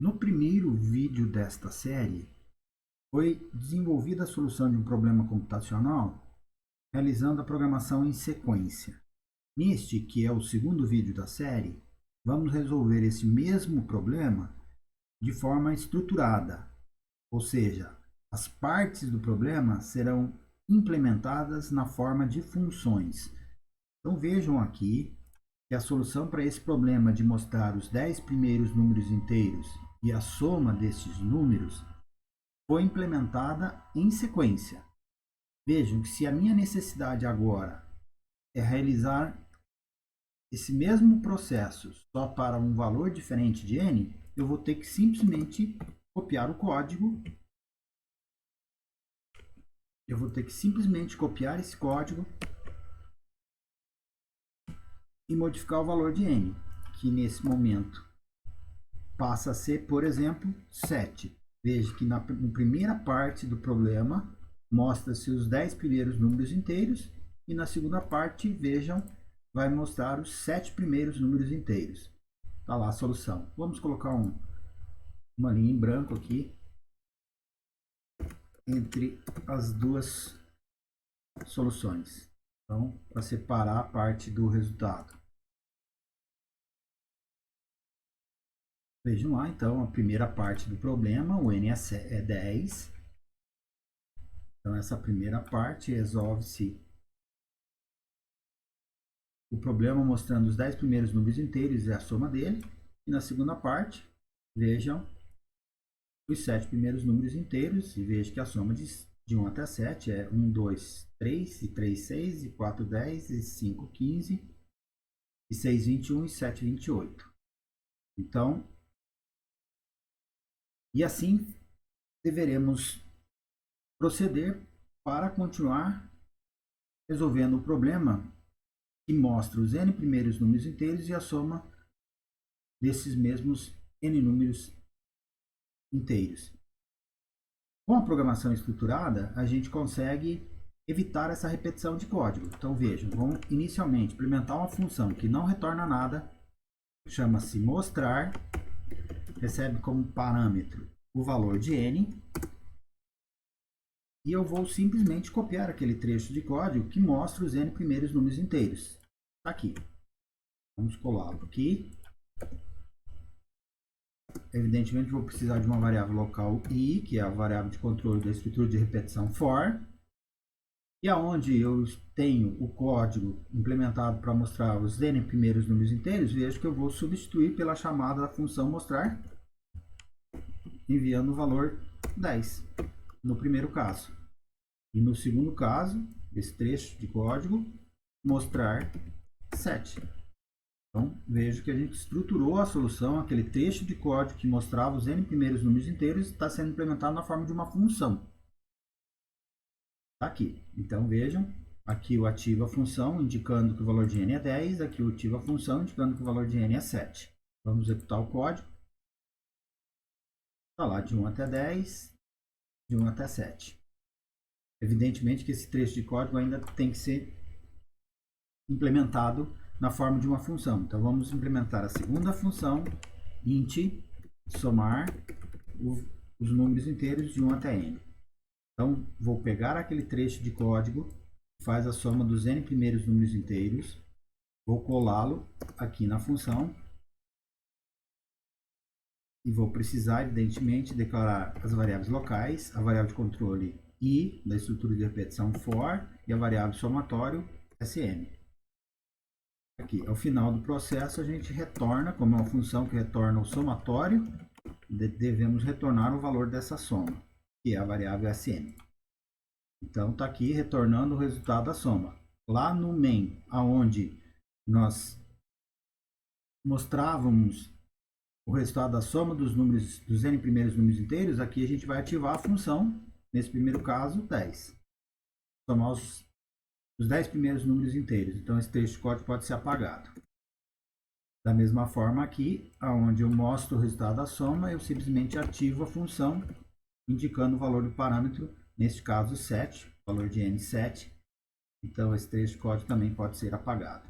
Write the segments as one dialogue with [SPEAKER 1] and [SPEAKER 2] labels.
[SPEAKER 1] No primeiro vídeo desta série, foi desenvolvida a solução de um problema computacional realizando a programação em sequência. Neste, que é o segundo vídeo da série, vamos resolver esse mesmo problema de forma estruturada, ou seja, as partes do problema serão implementadas na forma de funções. Então vejam aqui que a solução para esse problema de mostrar os 10 primeiros números inteiros e a soma desses números foi implementada em sequência. Vejam que se a minha necessidade agora é realizar esse mesmo processo só para um valor diferente de n, eu vou ter que simplesmente copiar o código. Eu vou ter que simplesmente copiar esse código e modificar o valor de n, que nesse momento passa a ser, por exemplo, 7. Veja que na primeira parte do problema mostra-se os 10 primeiros números inteiros e na segunda parte, vejam, vai mostrar os 7 primeiros números inteiros. Está lá a solução. Vamos colocar uma linha em branco aqui entre as duas soluções. Então, para separar a parte do resultado. Vejam lá, então, a primeira parte do problema, o n é 10. Então, essa primeira parte resolve-se o problema mostrando os 10 primeiros números inteiros e a soma dele. E na segunda parte, vejam os 7 primeiros números inteiros e vejam que a soma de 1 até 7 é 1, 2, 3, e 3, 6, e 4, 10, e 5, 15, e 6, 21, e 7, 28. Então, e assim deveremos proceder para continuar resolvendo o problema que mostra os n primeiros números inteiros e a soma desses mesmos n números inteiros. Com a programação estruturada, a gente consegue evitar essa repetição de código. Então vejam, vamos inicialmente implementar uma função que não retorna nada, chama-se mostrar, recebe como parâmetro o valor de n, e eu vou simplesmente copiar aquele trecho de código que mostra os n primeiros números inteiros. Está aqui. Vamos colá-lo aqui. Evidentemente, vou precisar de uma variável local i, que é a variável de controle da estrutura de repetição for, e aonde eu tenho o código implementado para mostrar os n primeiros números inteiros, vejo que eu vou substituir pela chamada da função mostrar, enviando o valor 10, no primeiro caso. E no segundo caso, esse trecho de código, mostrar 7. Então, vejo que a gente estruturou a solução, aquele trecho de código que mostrava os n primeiros números inteiros, está sendo implementado na forma de uma função. Está aqui. Então, vejam, aqui eu ativo a função, indicando que o valor de n é 10, aqui eu ativo a função, indicando que o valor de n é 7. Vamos executar o código. Está lá, de 1 até 10, de 1 até 7. Evidentemente que esse trecho de código ainda tem que ser implementado na forma de uma função. Então, vamos implementar a segunda função, int, somar os números inteiros de 1 até n. Então, vou pegar aquele trecho de código, que faz a soma dos n primeiros números inteiros, vou colá-lo aqui na função, e vou precisar, evidentemente, declarar as variáveis locais, a variável de controle i, da estrutura de repetição for, e a variável somatório sm. Aqui, ao final do processo, a gente retorna, como é uma função que retorna o somatório, devemos retornar o valor dessa soma, que é a variável sm. Então, está aqui retornando o resultado da soma. Lá no main, aonde nós mostrávamos o resultado da soma dos números, dos n primeiros números inteiros, aqui a gente vai ativar a função, nesse primeiro caso, 10. Somar os 10 primeiros números inteiros. Então, esse trecho de código pode ser apagado. Da mesma forma aqui, onde eu mostro o resultado da soma, eu simplesmente ativo a função, indicando o valor do parâmetro, neste caso 7, valor de n 7. Então, esse trecho de código também pode ser apagado.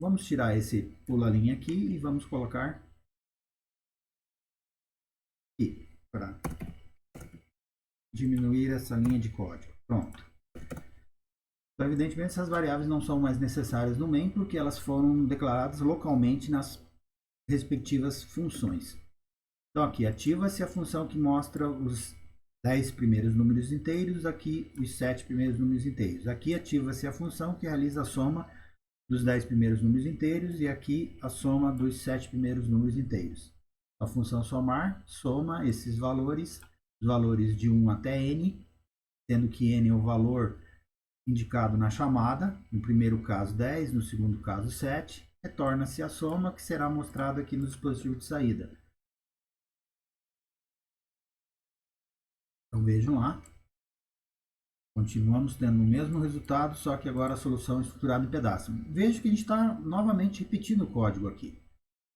[SPEAKER 1] Vamos tirar esse pula-linha aqui e vamos colocar aqui, para diminuir essa linha de código. Pronto. Então, evidentemente, essas variáveis não são mais necessárias no main, porque elas foram declaradas localmente nas respectivas funções. Então, aqui, ativa-se a função que mostra os 10 primeiros números inteiros, aqui os 7 primeiros números inteiros. Aqui, ativa-se a função que realiza a soma dos 10 primeiros números inteiros, e aqui a soma dos 7 primeiros números inteiros. A função somar soma esses valores, os valores de 1 até n, sendo que n é o valor indicado na chamada, no primeiro caso 10, no segundo caso 7, retorna-se a soma que será mostrada aqui no dispositivo de saída. Então vejam lá, continuamos tendo o mesmo resultado, só que agora a solução é estruturada em pedaços. Veja que a gente está novamente repetindo o código aqui.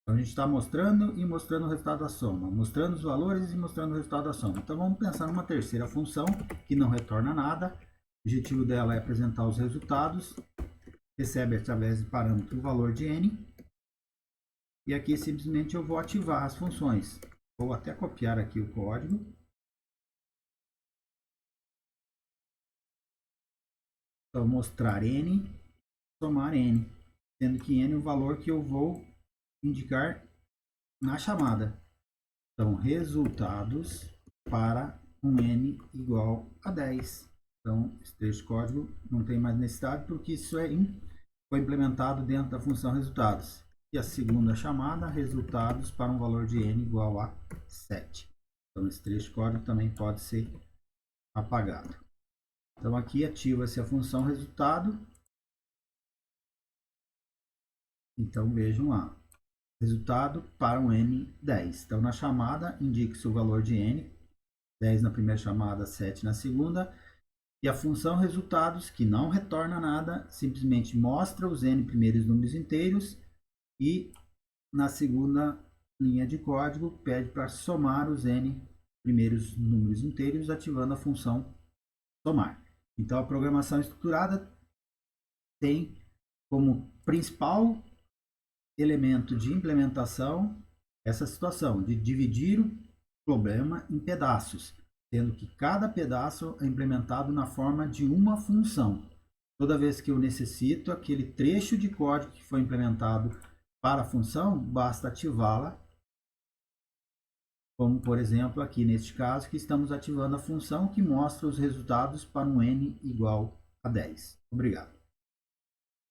[SPEAKER 1] Então a gente está mostrando e mostrando o resultado da soma, mostrando os valores e mostrando o resultado da soma. Então vamos pensar numa terceira função que não retorna nada. O objetivo dela é apresentar os resultados, recebe através de parâmetro o valor de n, e aqui simplesmente eu vou ativar as funções. Vou até copiar aqui o código. Então, mostrar n, somar n, sendo que n é o valor que eu vou indicar na chamada. Então, resultados para um n igual a 10. Então, esse trecho de código não tem mais necessidade, porque isso foi implementado dentro da função resultados. E a segunda chamada, resultados para um valor de n igual a 7. Então, esse trecho de código também pode ser apagado. Então, aqui ativa-se a função resultado. Então, vejam lá. Resultado para um n 10. Então, na chamada, indique-se o valor de n. 10 na primeira chamada, 7 na segunda. E a função resultados, que não retorna nada, simplesmente mostra os n primeiros números inteiros. E na segunda linha de código, pede para somar os n primeiros números inteiros, ativando a função somar. Então, a programação estruturada tem como principal elemento de implementação essa situação de dividir o problema em pedaços, sendo que cada pedaço é implementado na forma de uma função. Toda vez que eu necessito aquele trecho de código que foi implementado para a função, basta ativá-la, como por exemplo aqui neste caso que estamos ativando a função que mostra os resultados para um n igual a 10. Obrigado.